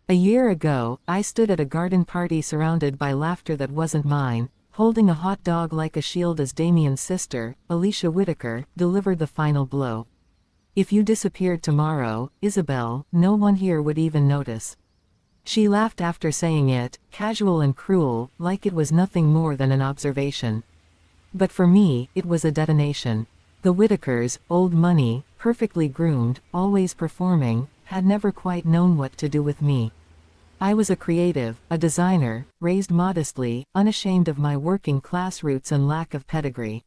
A year ago, I stood at a garden party surrounded by laughter that wasn't mine, holding a hot dog like a shield as Damien's sister, Alicia Whitaker, delivered the final blow. If you disappeared tomorrow, Isabel, no one here would even notice. She laughed after saying it, casual and cruel, like it was nothing more than an observation. But for me, it was a detonation. The Whitakers, old money, perfectly groomed, always performing, had never quite known what to do with me. I was a creative, a designer, raised modestly, unashamed of my working-class roots and lack of pedigree.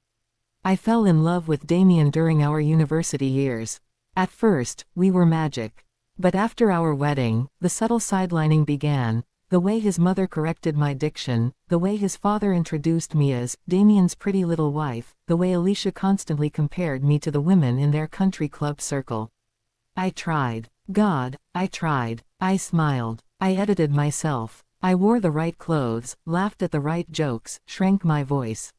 I fell in love with Damien during our university years. At first, we were magic. But after our wedding, the subtle sidelining began, the way his mother corrected my diction, the way his father introduced me as Damien's pretty little wife, the way Alicia constantly compared me to the women in their country club circle. I tried. God, I tried. I smiled. I edited myself. I wore the right clothes, laughed at the right jokes, shrank my voice.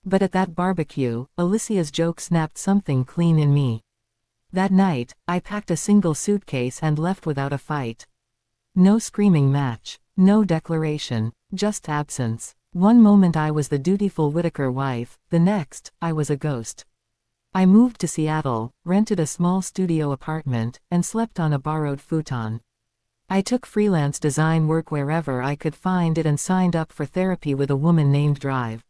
But at that barbecue, Alicia's joke snapped something clean in me. That night, I packed a single suitcase and left without a fight. No screaming match. No declaration. Just absence. One moment I was the dutiful Whitaker wife, the next, I was a ghost. I moved to Seattle, rented a small studio apartment, and slept on a borrowed futon. I took freelance design work wherever I could find it and signed up for therapy with a woman named Drive.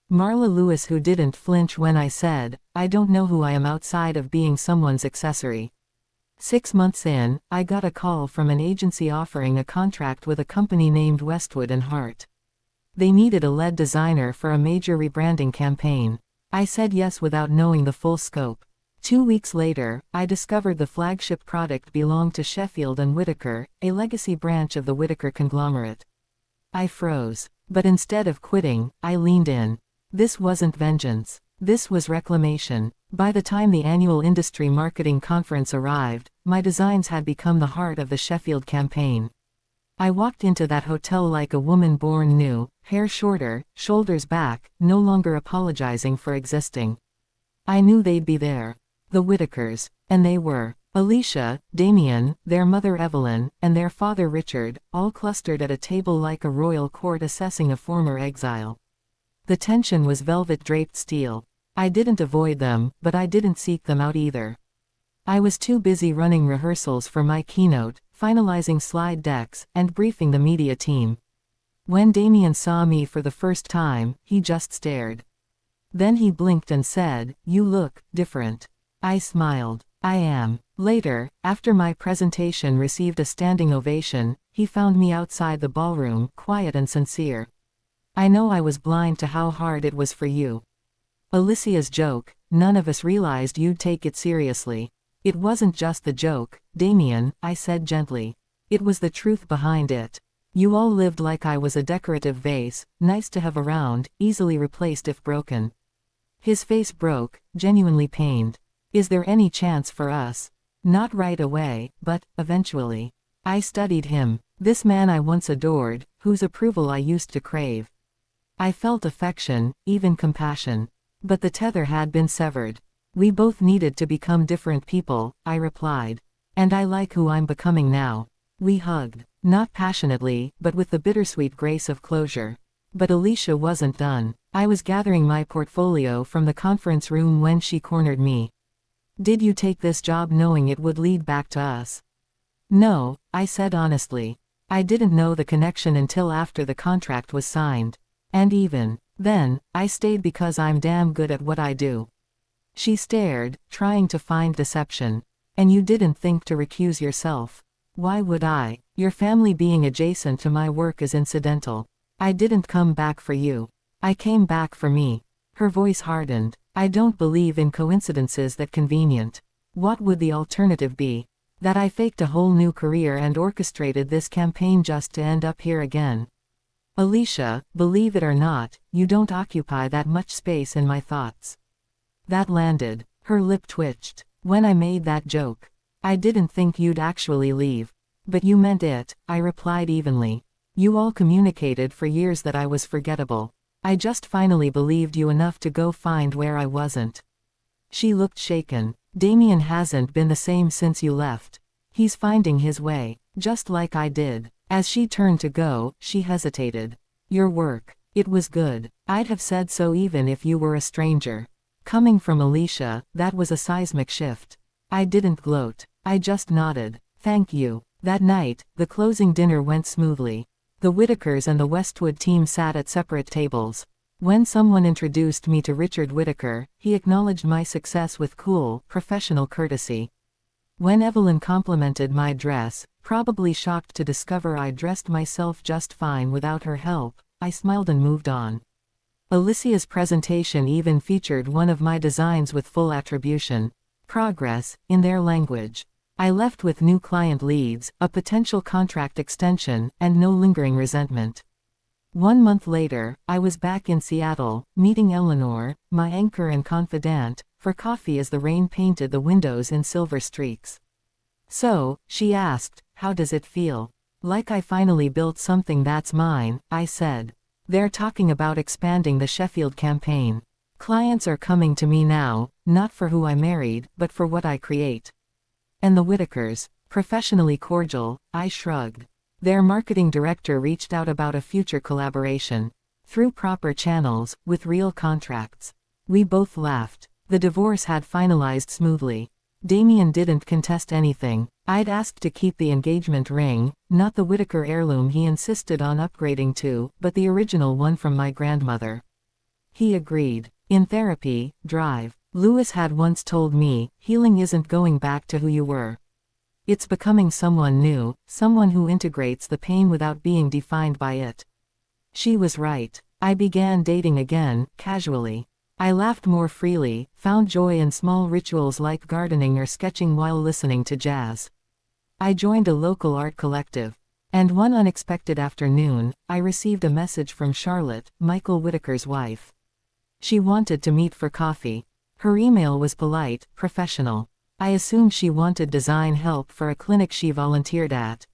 Marla Lewis, who didn't flinch when I said, I don't know who I am outside of being someone's accessory. 6 months in, I got a call from an agency offering a contract with a company named Westwood and Hart. They needed a lead designer for a major rebranding campaign. I said yes without knowing the full scope. 2 weeks later, I discovered the flagship product belonged to Sheffield and Whitaker, a legacy branch of the Whitaker conglomerate. I froze. But instead of quitting, I leaned in. This wasn't vengeance. This was reclamation. By the time the annual industry marketing conference arrived, my designs had become the heart of the Sheffield campaign. I walked into that hotel like a woman born new, hair shorter, shoulders back, no longer apologizing for existing. I knew they'd be there. The Whitakers. And they were. Alicia, Damien, their mother Evelyn, and their father Richard, all clustered at a table like a royal court assessing a former exile. The tension was velvet-draped steel. I didn't avoid them, but I didn't seek them out either. I was too busy running rehearsals for my keynote, finalizing slide decks, and briefing the media team. When Damien saw me for the first time, he just stared. Then he blinked and said, "You look different." I smiled. "I am." Later, after my presentation received a standing ovation, he found me outside the ballroom, quiet and sincere. "I know I was blind to how hard it was for you. Alicia's joke, none of us realized you'd take it seriously." "It wasn't just the joke, Damien," I said gently. "It was the truth behind it. You all lived like I was a decorative vase, nice to have around, easily replaced if broken." His face broke, genuinely pained. "Is there any chance for us?" "Not right away, but, eventually." I studied him. This man I once adored, whose approval I used to crave. I felt affection, even compassion. But the tether had been severed. "We both needed to become different people," I replied. "And I like who I'm becoming now." We hugged. Not passionately, but with the bittersweet grace of closure. But Alicia wasn't done. I was gathering my portfolio from the conference room when she cornered me. "Did you take this job knowing it would lead back to us?" "No," I said honestly. "I didn't know the connection until after the contract was signed. And even then, I stayed because I'm damn good at what I do." She stared, trying to find deception. "And you didn't think to recuse yourself?" "Why would I? Your family being adjacent to my work is incidental. I didn't come back for you. I came back for me." Her voice hardened. "I don't believe in coincidences that convenient. What would the alternative be? That I faked a whole new career and orchestrated this campaign just to end up here again? Alicia, believe it or not, you don't occupy that much space in my thoughts." That landed. Her lip twitched. "When I made that joke, I didn't think you'd actually leave." "But you meant it," I replied evenly. "You all communicated for years that I was forgettable. I just finally believed you enough to go find where I wasn't." She looked shaken. "Damien hasn't been the same since you left. He's finding his way. just like I did. As she turned to go, she hesitated. Your work. It was good. I'd have said so even if you were a stranger. Coming from Alicia, that was a seismic shift. I didn't gloat. I just nodded. Thank you. That night, the closing dinner went smoothly. The Whitakers and the Westwood team sat at separate tables. When someone introduced me to Richard Whitaker, he acknowledged my success with cool, professional courtesy. When Evelyn complimented my dress, probably shocked to discover I dressed myself just fine without her help, I smiled and moved on. Alicia's presentation even featured one of my designs with full attribution. Progress, in their language. I left with new client leads, a potential contract extension, and no lingering resentment. 1 month later, I was back in Seattle, meeting Eleanor, my anchor and confidant, for coffee as the rain painted the windows in silver streaks. So, she asked, how does it feel? Like I finally built something that's mine, I said. They're talking about expanding the Sheffield campaign. Clients are coming to me now, not for who I married, but for what I create. And the Whitakers, professionally cordial, I shrugged. Their marketing director reached out about a future collaboration. Through proper channels, with real contracts. We both laughed. The divorce had finalized smoothly. Damien didn't contest anything. I'd asked to keep the engagement ring, not the Whitaker heirloom he insisted on upgrading to, but the original one from my grandmother. He agreed. In therapy, Drive, Lewis had once told me, healing isn't going back to who you were. It's becoming someone new, someone who integrates the pain without being defined by it. She was right. I began dating again, casually. I laughed more freely, found joy in small rituals like gardening or sketching while listening to jazz. I joined a local art collective. And one unexpected afternoon, I received a message from Charlotte, Michael Whitaker's wife. She wanted to meet for coffee. Her email was polite, professional. I assumed she wanted design help for a clinic she volunteered at.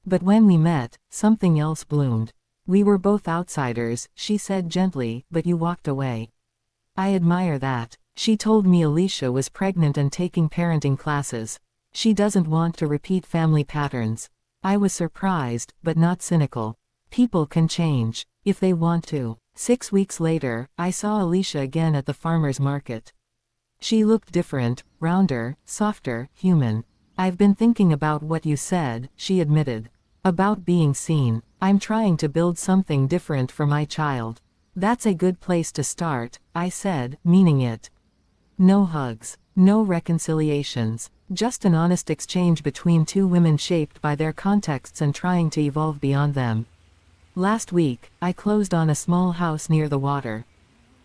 But when we met, something else bloomed. We were both outsiders, she said gently, but you walked away. I admire that. She told me Alicia was pregnant and taking parenting classes. She doesn't want to repeat family patterns. I was surprised, but not cynical. People can change, if they want to. 6 weeks later, I saw Alicia again at the farmer's market. She looked different, rounder, softer, human. I've been thinking about what you said, she admitted. About being seen. I'm trying to build something different for my child. That's a good place to start, I said, meaning it. No hugs. No reconciliations. Just an honest exchange between two women shaped by their contexts and trying to evolve beyond them. Last week, I closed on a small house near the water.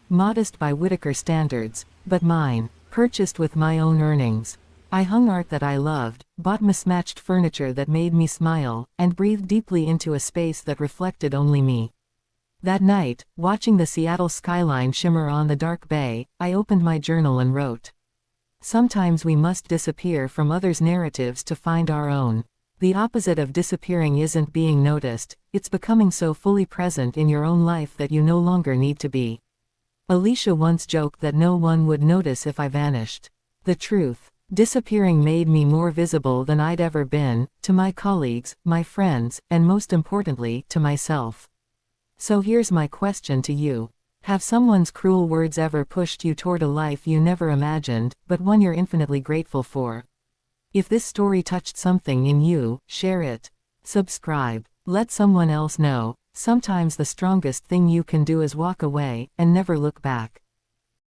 Modest by Whitaker standards, but mine. Purchased with my own earnings. I hung art that I loved, bought mismatched furniture that made me smile, and breathed deeply into a space that reflected only me. That night, watching the Seattle skyline shimmer on the dark bay, I opened my journal and wrote. Sometimes we must disappear from others' narratives to find our own. The opposite of disappearing isn't being noticed, it's becoming so fully present in your own life that you no longer need to be. Alicia once joked that no one would notice if I vanished. The truth, disappearing made me more visible than I'd ever been, to my colleagues, my friends, and most importantly, to myself. So here's my question to you. Have someone's cruel words ever pushed you toward a life you never imagined, but one you're infinitely grateful for? If this story touched something in you, share it. Subscribe. Let someone else know. Sometimes the strongest thing you can do is walk away, and never look back.